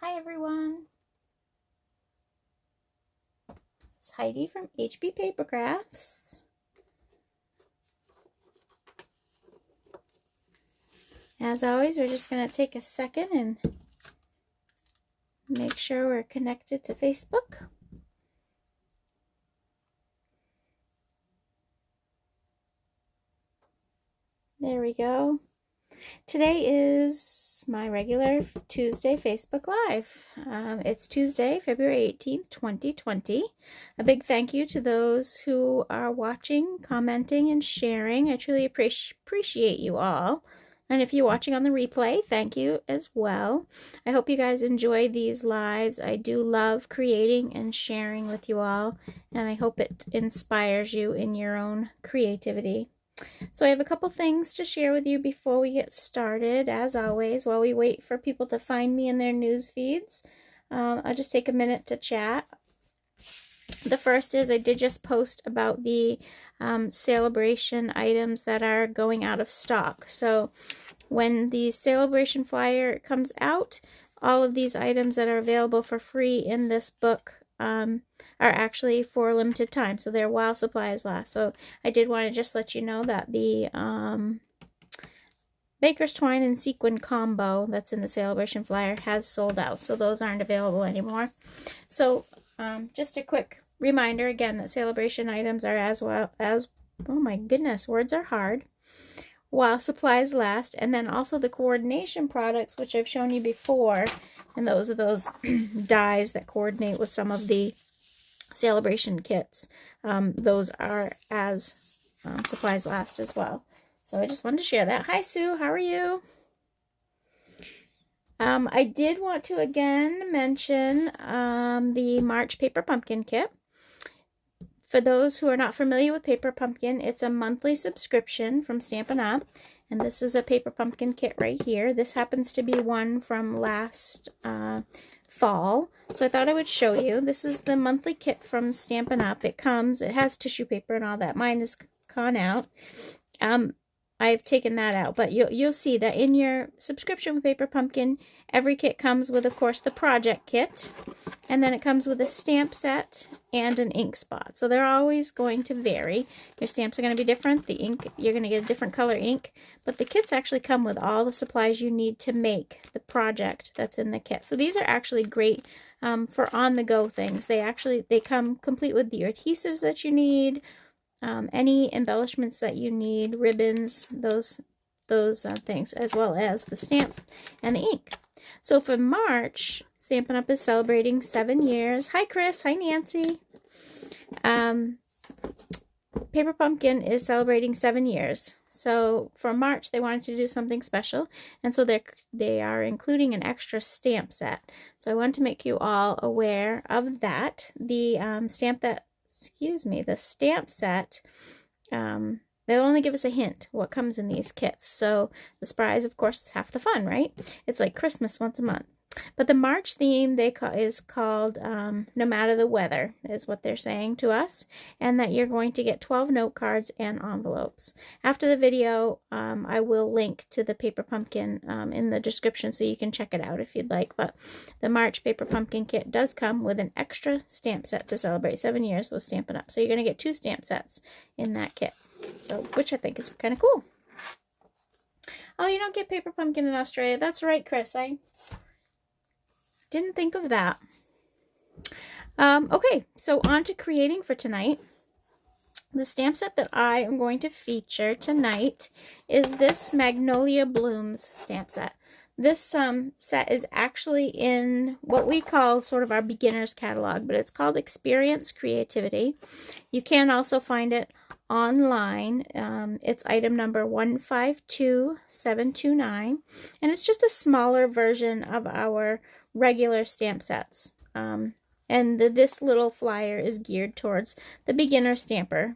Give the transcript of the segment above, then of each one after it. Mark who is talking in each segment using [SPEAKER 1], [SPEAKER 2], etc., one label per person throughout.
[SPEAKER 1] Hi everyone, it's Heidi from HB Paper Crafts. As always, we're just going to take a second and make sure we're connected to Facebook. There we go. Today is my regular Tuesday Facebook Live. It's Tuesday, February 18th, 2020. A big thank you to those who are watching, commenting, and sharing. I truly appreciate you all. And if you're watching on the replay, thank you as well. I hope you guys enjoy these lives. I do love creating and sharing with you all, and I hope it inspires you in your own creativity. So I have a couple things to share with you before we get started. As always, while we wait for people to find me in their news feeds, I'll just take a minute to chat. The first is I did just post about the celebration items that are going out of stock. So when the celebration flyer comes out, all of these items that are available for free in this book are actually for a limited time. So they're while supplies last. So I did want to just let you know that the Baker's Twine and Sequin combo that's in the celebration flyer has sold out. So those aren't available anymore. So just a quick reminder again that celebration items are as well as, oh my goodness, words are hard, while supplies last. And then also the coordination products, which I've shown you before, and those are those dies that coordinate with some of the celebration kits. Those are as supplies last as well. So I just wanted to share that. Hi Sue, how are you? I did want to again mention the March Paper Pumpkin Kit. For those who are not familiar with Paper Pumpkin, it's a monthly subscription from Stampin' Up! And this is a Paper Pumpkin kit right here. This happens to be one from last fall. So I thought I would show you. This is the monthly kit from Stampin' Up! It has tissue paper and all that. Mine is gone out. I've taken that out, but you'll see that in your subscription with Paper Pumpkin, every kit comes with, of course, the project kit, and then it comes with a stamp set and an ink spot. So they're always going to vary. Your stamps are going to be different. The ink, you're going to get a different color ink, but the kits actually come with all the supplies you need to make the project that's in the kit. So these are actually great for on-the-go things. They come complete with the adhesives that you need. Any embellishments that you need, ribbons, those things, as well as the stamp and the ink. So for March, Stampin' Up! Is celebrating 7 years. Hi Chris, hi Nancy. Paper Pumpkin is celebrating 7 years. So for March, they wanted to do something special, and so they are including an extra stamp set. So I want to make you all aware of that. The the stamp set, they'll only give us a hint what comes in these kits. So the surprise, of course, is half the fun, right? It's like Christmas once a month. But the March theme is called No Matter the Weather, is what they're saying to us, and that you're going to get 12 note cards and envelopes. After the video, I will link to the Paper Pumpkin in the description so you can check it out if you'd like. But the March Paper Pumpkin kit does come with an extra stamp set to celebrate 7 years with Stampin' Up! So you're going to get 2 stamp sets in that kit, so which I think is kind of cool. Oh, you don't get Paper Pumpkin in Australia. That's right, Chris. I didn't think of that. Okay, so on to creating for tonight. The stamp set that I am going to feature tonight is this Magnolia Blooms stamp set. This set is actually in what we call sort of our beginner's catalog, but it's called Experience Creativity. You can also find it online. It's item number 152729, and it's just a smaller version of our regular stamp sets. And this little flyer is geared towards the beginner stamper,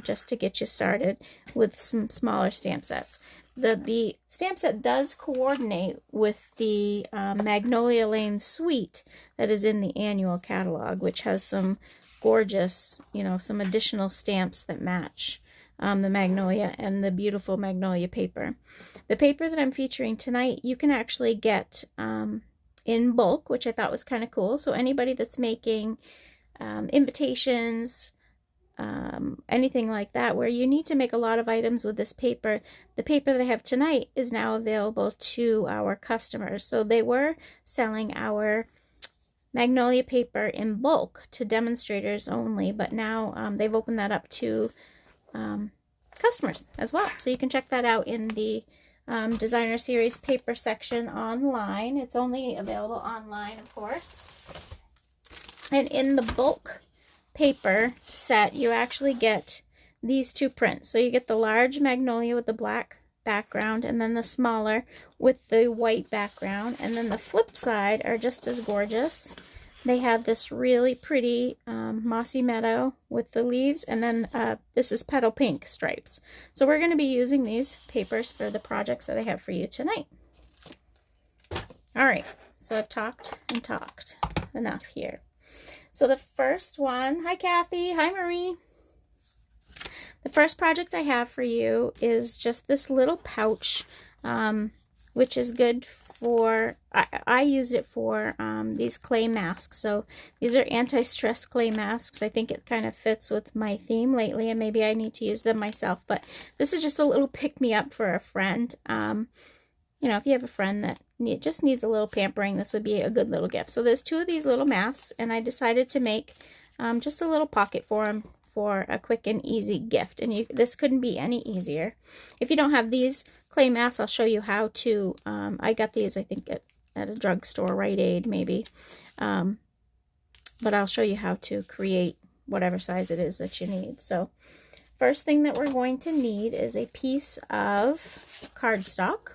[SPEAKER 1] just to get you started with some smaller stamp sets. The stamp set does coordinate with the Magnolia Lane suite that is in the annual catalog, which has some gorgeous, some additional stamps that match the Magnolia and the beautiful Magnolia paper. The paper that I'm featuring tonight, you can actually get in bulk, which I thought was kind of cool. So anybody that's making invitations, anything like that, where you need to make a lot of items with this paper, the paper that I have tonight is now available to our customers. So they were selling our Magnolia paper in bulk to demonstrators only, but now they've opened that up to customers as well. So you can check that out in the Designer Series paper section online. It's only available online, of course. And in the bulk paper set, you actually get these two prints. So you get the large Magnolia with the black background, and then the smaller with the white background. And then the flip side are just as gorgeous. They have this really pretty mossy meadow with the leaves, and then this is petal pink stripes. So we're going to be using these papers for the projects that I have for you tonight. All right, so I've talked and talked enough here. So the first one, hi Kathy, hi Marie. The first project I have for you is just this little pouch, which is good for, I use it for these clay masks. So these are anti-stress clay masks. I think it kind of fits with my theme lately, and maybe I need to use them myself. But this is just a little pick-me-up for a friend. You know, if you have a friend that just needs a little pampering, this would be a good little gift. So there's two of these little masks, and I decided to make just a little pocket for them for a quick and easy gift. And this couldn't be any easier. If you don't have these clay masks, I'll show you how to, I got these I think at a drugstore, Rite Aid maybe, but I'll show you how to create whatever size it is that you need. So first thing that we're going to need is a piece of cardstock.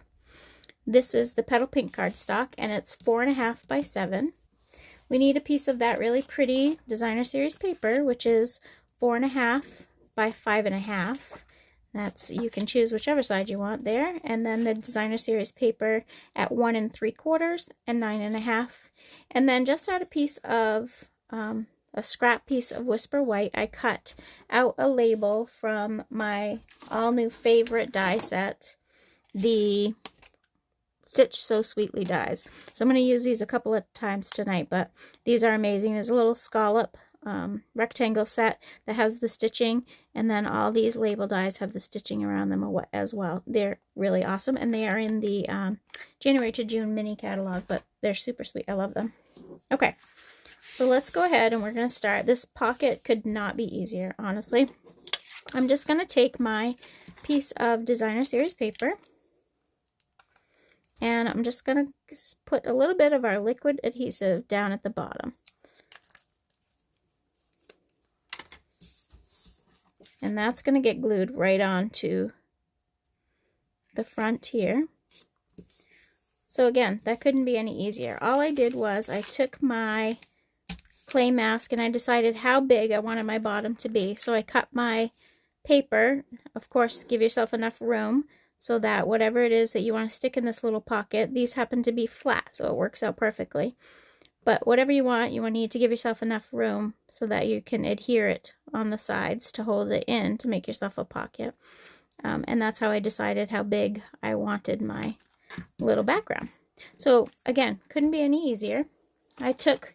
[SPEAKER 1] This is the Petal Pink cardstock, and it's 4.5 by 7. We need a piece of that really pretty Designer Series paper, which is 4.5 by 5.5. That's, you can choose whichever side you want there. And then the Designer Series paper at 1 3/4 and 9.5. And then just out a piece of, a scrap piece of Whisper White, I cut out a label from my all new favorite die set, the Stitch So Sweetly dies. So I'm going to use these a couple of times tonight, but these are amazing. There's a little scallop rectangle set that has the stitching, and then all these label dies have the stitching around them as well. They're really awesome, and they are in the January to June mini catalog, but they're super sweet. I love them. Okay, so let's go ahead and we're going to start. This pocket could not be easier, honestly. I'm just going to take my piece of Designer Series paper, and I'm just going to put a little bit of our liquid adhesive down at the bottom. And that's going to get glued right onto the front here. So again, that couldn't be any easier. All I did was I took my clay mask and I decided how big I wanted my bottom to be. So I cut my paper. Of course, give yourself enough room so that whatever it is that you want to stick in this little pocket, these happen to be flat, so it works out perfectly. But whatever you want, you need to give yourself enough room so that you can adhere it on the sides to hold it in to make yourself a pocket. And that's how I decided how big I wanted my little background. So again, couldn't be any easier. I took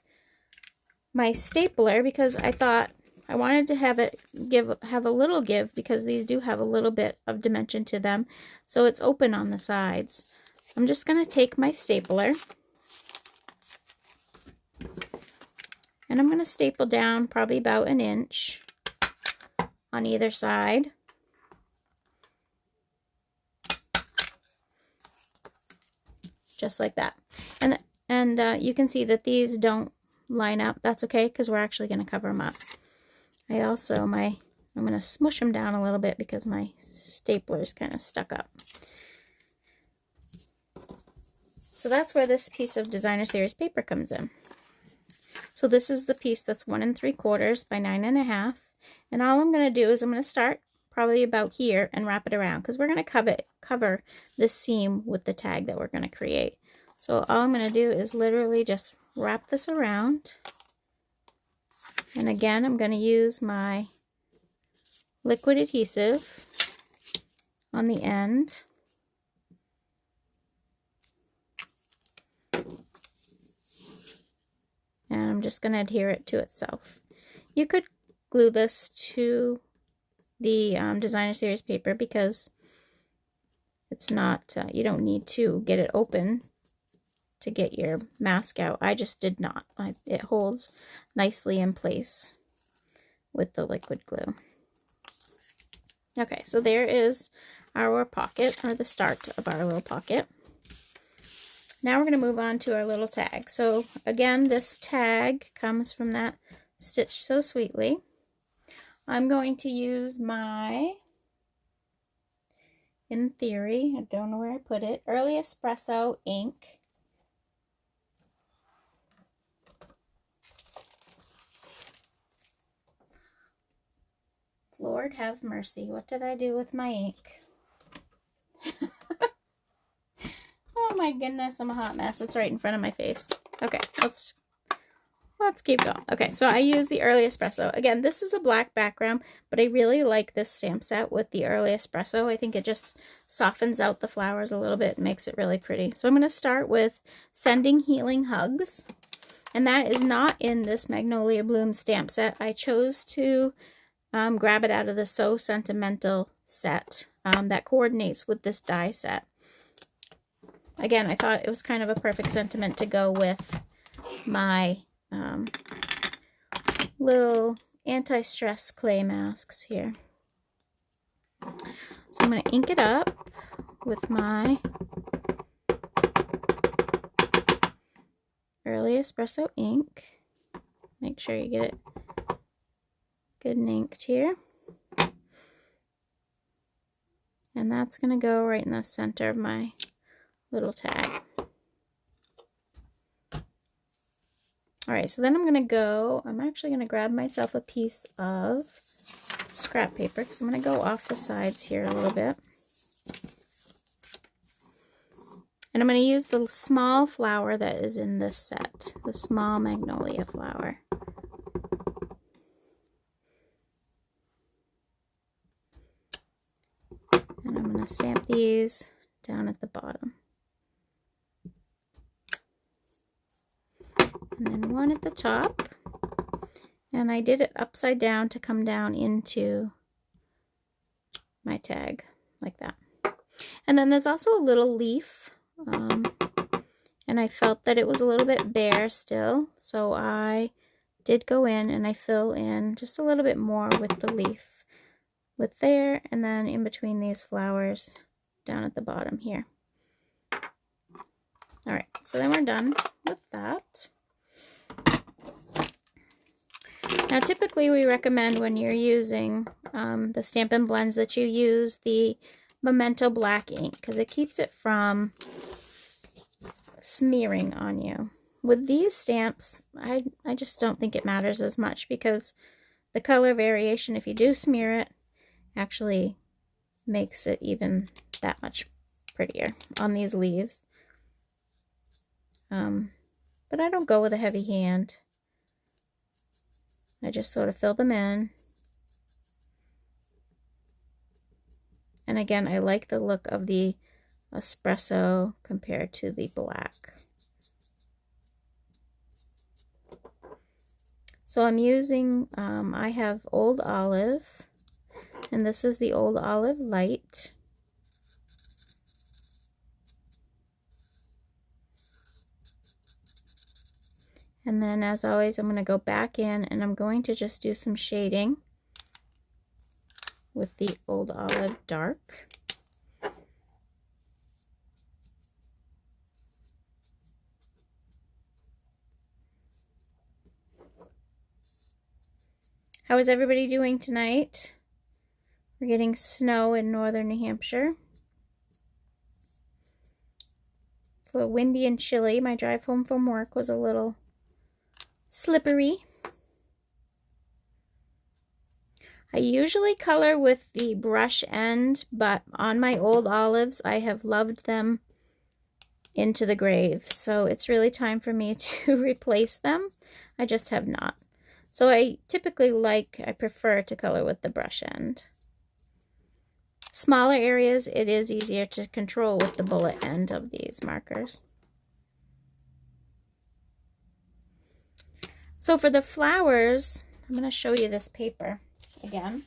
[SPEAKER 1] my stapler because I thought I wanted to have a little give, because these do have a little bit of dimension to them. So it's open on the sides. I'm just going to take my stapler, and I'm going to staple down probably about 1 inch on either side. Just like that. And you can see that these don't line up. That's okay, because we're actually going to cover them up. I also, I'm going to smush them down a little bit because my stapler is kind of stuck up. So that's where this piece of Designer Series paper comes in. So this is the piece that's 1 3/4 by 9.5. And all I'm going to do is I'm going to start probably about here and wrap it around, because we're going to cover this seam with the tag that we're going to create. So all I'm going to do is literally just wrap this around. And again, I'm going to use my liquid adhesive on the end. And I'm just going to adhere it to itself. You could glue this to the designer series paper because it's not, you don't need to get it open to get your mask out. I just did not. It holds nicely in place with the liquid glue. Okay, so there is our pocket, or the start of our little pocket. Now we're going to move on to our little tag. So again, this tag comes from that Stitch So Sweetly. I'm going to use my, in theory, I don't know where I put it, Early Espresso ink. Lord have mercy, what did I do with my ink? Oh my goodness, I'm a hot mess. It's right in front of my face. Okay, let's keep going. Okay, so I use the Early Espresso. Again, this is a black background, but I really like this stamp set with the Early Espresso. I think it just softens out the flowers a little bit, makes it really pretty. So I'm going to start with Sending Healing Hugs. And that is not in this Magnolia Blooms stamp set. I chose to grab it out of the So Sentimental set that coordinates with this die set. Again, I thought it was kind of a perfect sentiment to go with my little anti-stress clay masks here. So I'm going to ink it up with my Early Espresso ink. Make sure you get it good and inked here. And that's going to go right in the center of my little tag. Alright, so then I'm actually going to grab myself a piece of scrap paper because I'm going to go off the sides here a little bit. And I'm going to use the small flower that is in this set, the small magnolia flower. And I'm going to stamp these down at the bottom. And then one at the top. And I did it upside down to come down into my tag, like that. And then there's also a little leaf. And I felt that it was a little bit bare still, so I did go in and I fill in just a little bit more with the leaf, with there, and then in between these flowers down at the bottom here. Alright, so then we're done with that. Now typically we recommend when you're using the Stampin' Blends that you use the Memento black ink because it keeps it from smearing on you. With these stamps, I just don't think it matters as much because the color variation, if you do smear it, actually makes it even that much prettier on these leaves. But I don't go with a heavy hand. I just sort of fill them in. And again, I like the look of the espresso compared to the black. So I'm using, I have Old Olive, and this is the Old Olive Light. And then as always, I'm going to go back in and I'm going to just do some shading with the Old Olive Dark. How is everybody doing tonight? We're getting snow in northern New Hampshire. It's a little windy and chilly. My drive home from work was a little slippery. I usually color with the brush end, but on my Old Olives, I have loved them into the grave. So it's really time for me to replace them. I just have not. So I typically I prefer to color with the brush end. Smaller areas, it is easier to control with the bullet end of these markers. So for the flowers, I'm going to show you this paper again.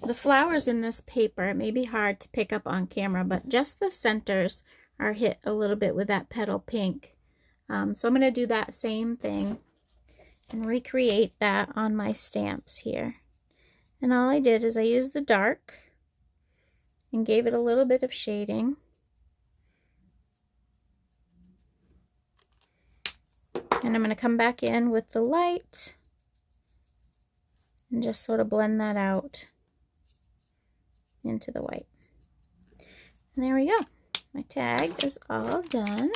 [SPEAKER 1] The flowers in this paper, it may be hard to pick up on camera, but just the centers are hit a little bit with that petal pink. So I'm going to do that same thing and recreate that on my stamps here. And all I did is I used the dark and gave it a little bit of shading. And I'm going to come back in with the light and just sort of blend that out into the white. And there we go. My tag is all done.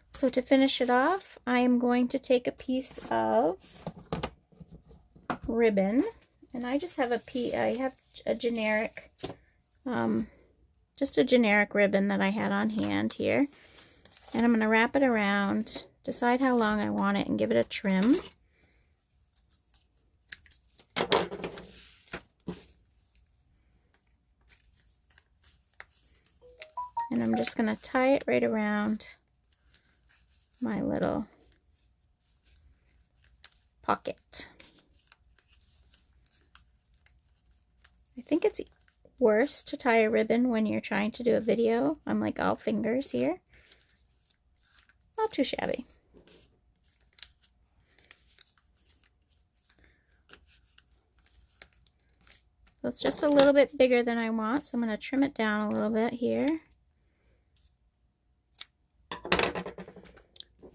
[SPEAKER 1] So to finish it off, I am going to take a piece of ribbon, and I just have a generic, just a generic ribbon that I had on hand here. And I'm going to wrap it around, decide how long I want it, and give it a trim. And I'm just going to tie it right around my little pocket. I think it's worse to tie a ribbon when you're trying to do a video. I'm like all fingers here. Not too shabby. So it's just a little bit bigger than I want, so I'm going to trim it down a little bit here.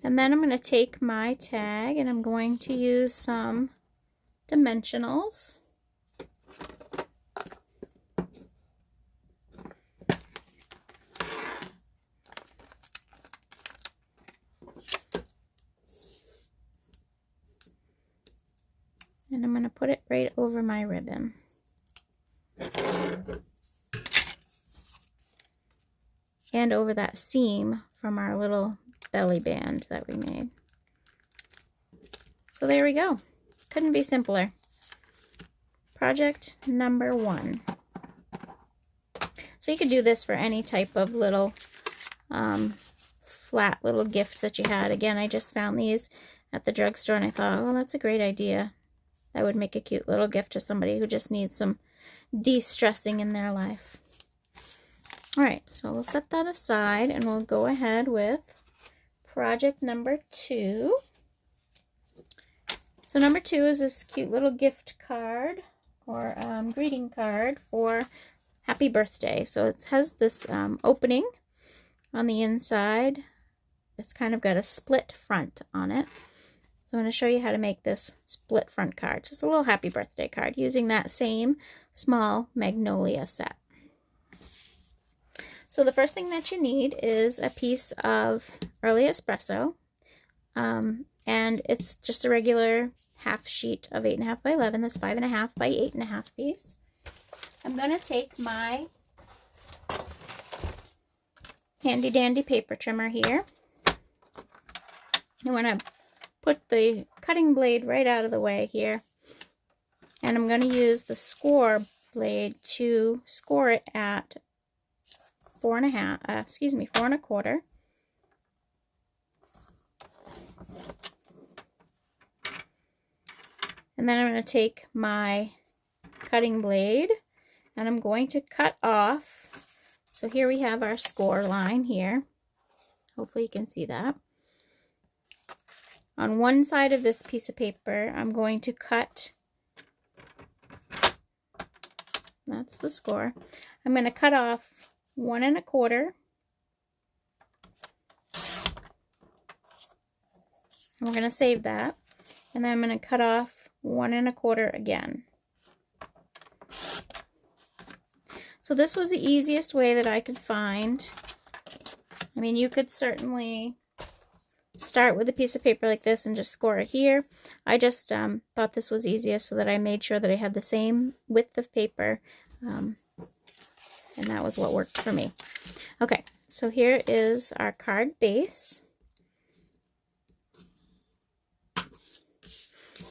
[SPEAKER 1] And then I'm going to take my tag and I'm going to use some dimensionals. And I'm going to put it right over my ribbon. And over that seam from our little belly band that we made. So there we go. Couldn't be simpler. Project number 1. So you could do this for any type of little flat little gift that you had. Again, I just found these at the drugstore and I thought, oh, that's a great idea. That would make a cute little gift to somebody who just needs some de-stressing in their life. All right, so we'll set that aside and we'll go ahead with project number 2. So number 2 is this cute little gift card or greeting card for happy birthday. So it has this opening on the inside. It's kind of got a split front on it. So I'm going to show you how to make this split front card. Just a little happy birthday card using that same small Magnolia set. So the first thing that you need is a piece of early espresso, and it's just a regular half sheet of 8.5 by 11. That's 5.5 by 8.5 piece. I'm going to take my handy dandy paper trimmer here. I'm going to put the cutting blade right out of the way here, and I'm going to use the score blade to score it at 4.25. And then I'm going to take my cutting blade and I'm going to cut off. So here we have our score line here. Hopefully you can see that. On one side of this piece of paper, I'm going to cut, that's the score. I'm going to cut off 1.25. And we're going to save that. And then I'm going to cut off 1.25 again. So this was the easiest way that I could find. I mean, you could certainly start with a piece of paper like this and just score it here. I just thought this was easiest, so that I made sure that I had the same width of paper, and that was what worked for me. Okay, so here is our card base.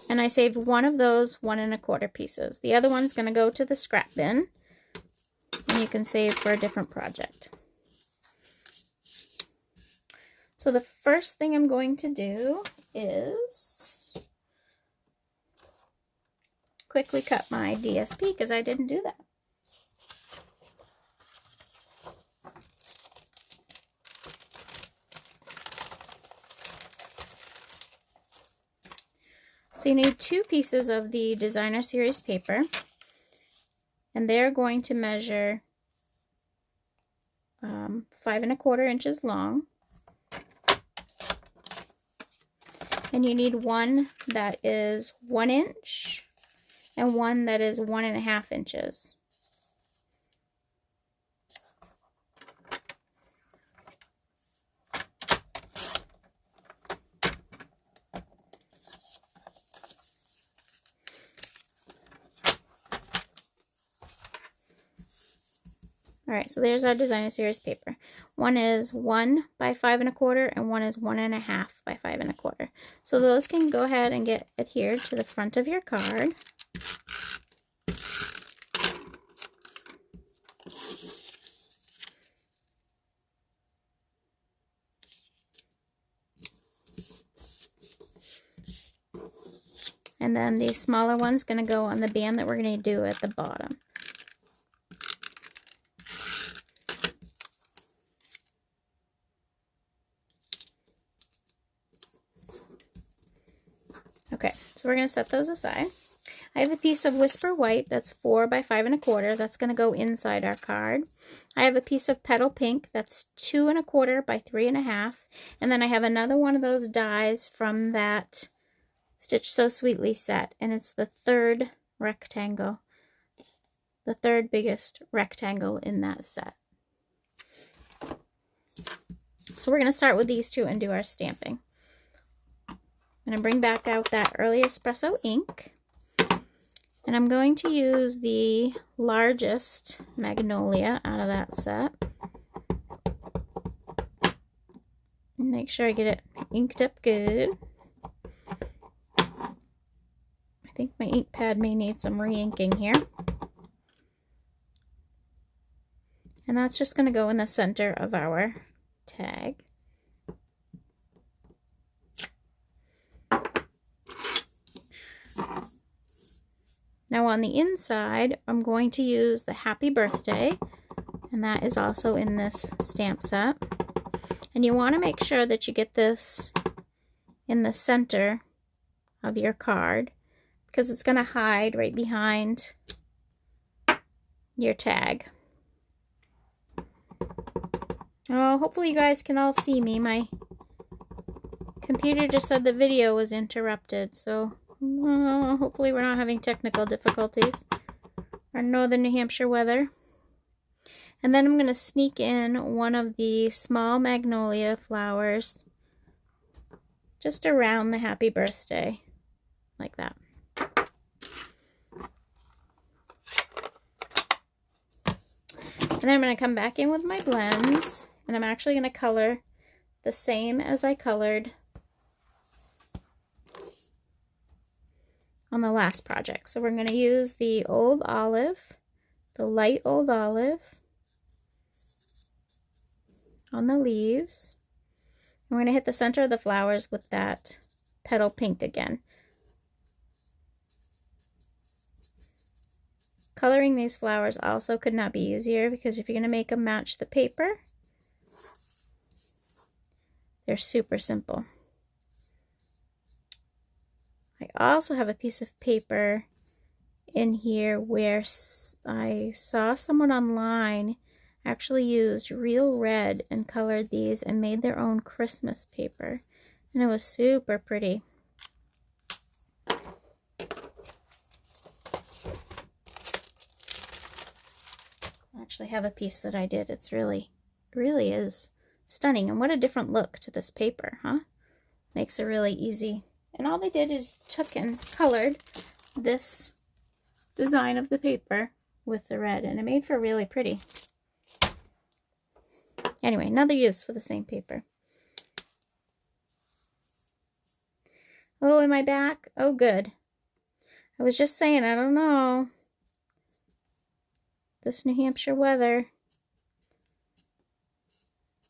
[SPEAKER 1] And I saved one of those 1.25 pieces. The other one's going to go to the scrap bin, and you can save for a different project. So the first thing I'm going to do is quickly cut my DSP because I didn't do that. So you need 2 pieces of the Designer Series paper, and they're going to measure 5 1/4 inches long. And you need one that is 1 inch and one that is 1 1/2 inches. Alright, so there's our Designer Series paper. One is 1 by 5 1/4 and one is 1 1/2 by 5 1/4. So those can go ahead and get adhered to the front of your card. And then the smaller one's going to go on the band that we're going to do at the bottom. Okay, so we're going to set those aside. I have a piece of Whisper White that's 4 by 5 1/4. That's going to go inside our card. I have a piece of Petal Pink that's 2 1/4 by 3 1/2. And then I have another one of those dies from that Stitch So Sweetly set, and it's the 3rd rectangle. The 3rd biggest rectangle in that set. So we're going to start with these 2 and do our stamping. I'm going to bring back out that early espresso ink, and I'm going to use the largest Magnolia out of that set. Make sure I get it inked up good. I think my ink pad may need some re-inking here. And that's just going to go in the center of our tag. Now on the inside, I'm going to use the Happy Birthday, and that is also in this stamp set. And you want to make sure that you get this in the center of your card, because it's going to hide right behind your tag. Oh, hopefully you guys can all see me. My computer just said the video was interrupted, so hopefully we're not having technical difficulties. Our northern New Hampshire weather. And then I'm going to sneak in one of the small magnolia flowers just around the Happy Birthday, like that. And then I'm going to come back in with my blends, and I'm actually going to color the same as I colored on the last project. So we're going to use the Old Olive, the light Old Olive on the leaves. We're going to hit the center of the flowers with that Petal Pink again. Coloring these flowers also could not be easier, because if you're going to make them match the paper, they're super simple. I also have a piece of paper in here where I saw someone online actually used real red and colored these and made their own Christmas paper, and it was super pretty. I actually have a piece that I did. It's really is stunning, and what a different look to this paper, huh? Makes it really easy. And all they did is took and colored this design of the paper with the red, and it made for really pretty. Anyway, another use for the same paper. Oh, am I back? Oh, good. I was just saying, I don't know. This New Hampshire weather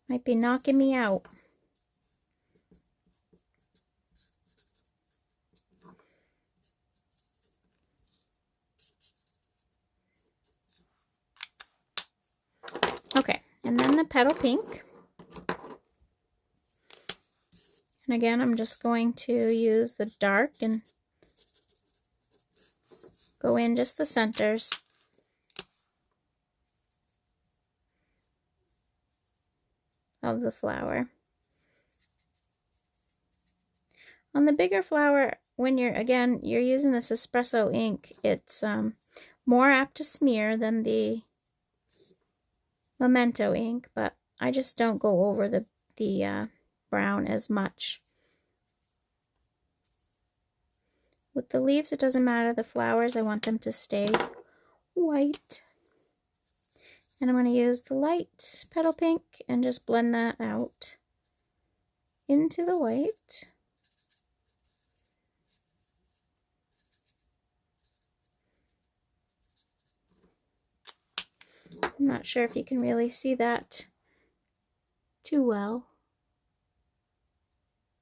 [SPEAKER 1] might be knocking me out. the petal pink. And again, I'm just going to use the dark and go in just the centers. Of the flower. On the bigger flower, when you're using this espresso ink, it's more apt to smear than the Memento ink, but I just don't go over the brown as much. With the leaves, it doesn't matter. The flowers, I want them to stay white. And I'm going to use the light petal pink and just blend that out into the white. I'm not sure if you can really see that too well,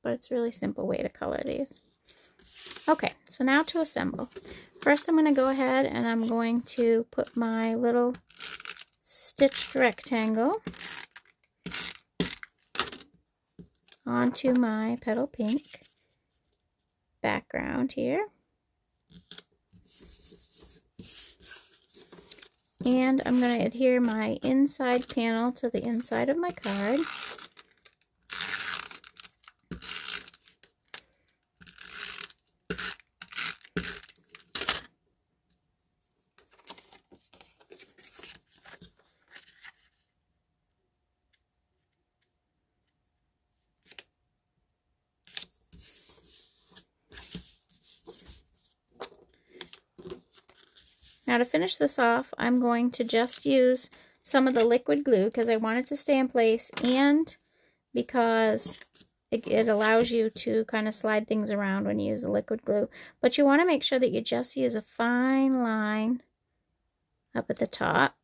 [SPEAKER 1] but it's a really simple way to color these. Okay, so now to assemble. First I'm going to go ahead and I'm going to put my little stitched rectangle onto my petal pink background here. And I'm going to adhere my inside panel to the inside of my card. Now to finish this off, I'm going to just use some of the liquid glue because I want it to stay in place and because it allows you to kind of slide things around when you use the liquid glue. But you want to make sure that you just use a fine line up at the top.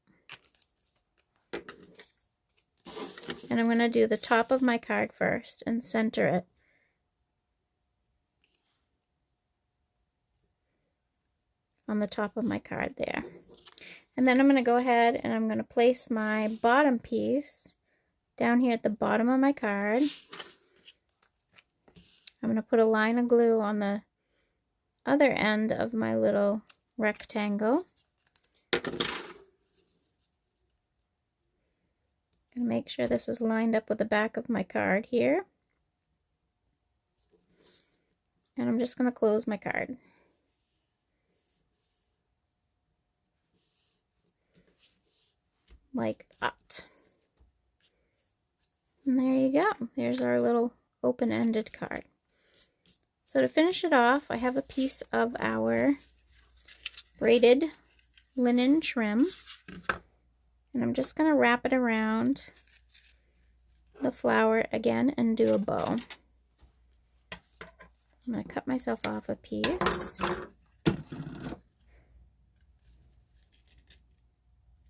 [SPEAKER 1] And I'm going to do the top of my card first and center it. On the top of my card there. And then I'm going to go ahead and I'm going to place my bottom piece down here at the bottom of my card. I'm going to put a line of glue on the other end of my little rectangle. And make sure this is lined up with the back of my card here. And I'm just going to close my card. Like that. And there you go. There's our little open-ended card. So to finish it off, I have a piece of our braided linen trim. And I'm just going to wrap it around the flower again and do a bow. I'm going to cut myself off a piece.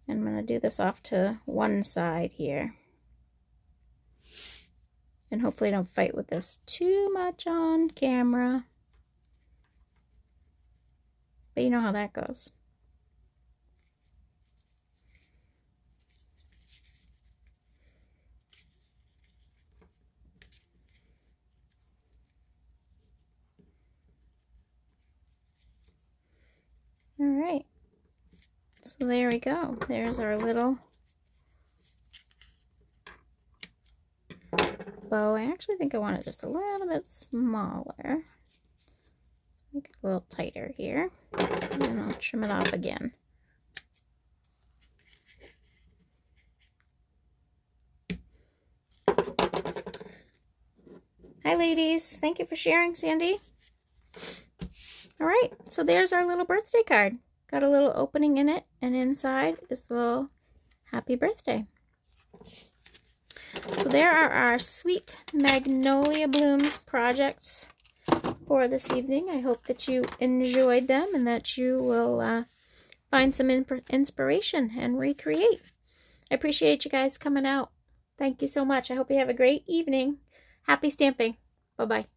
[SPEAKER 1] And I'm going to do this off to one side here. And hopefully don't fight with this too much on camera. But you know how that goes. All right. So there we go. There's our little bow. I actually think I want it just a little bit smaller. Let's make it a little tighter here. And then I'll trim it off again. Hi ladies. Thank you for sharing, Sandy. All right. So there's our little birthday card. Got a little opening in it, and inside is the little happy birthday. So there are our sweet Magnolia Blooms projects for this evening. I hope that you enjoyed them and that you will find some inspiration and recreate. I appreciate you guys coming out. Thank you so much. I hope you have a great evening. Happy stamping. Bye-bye.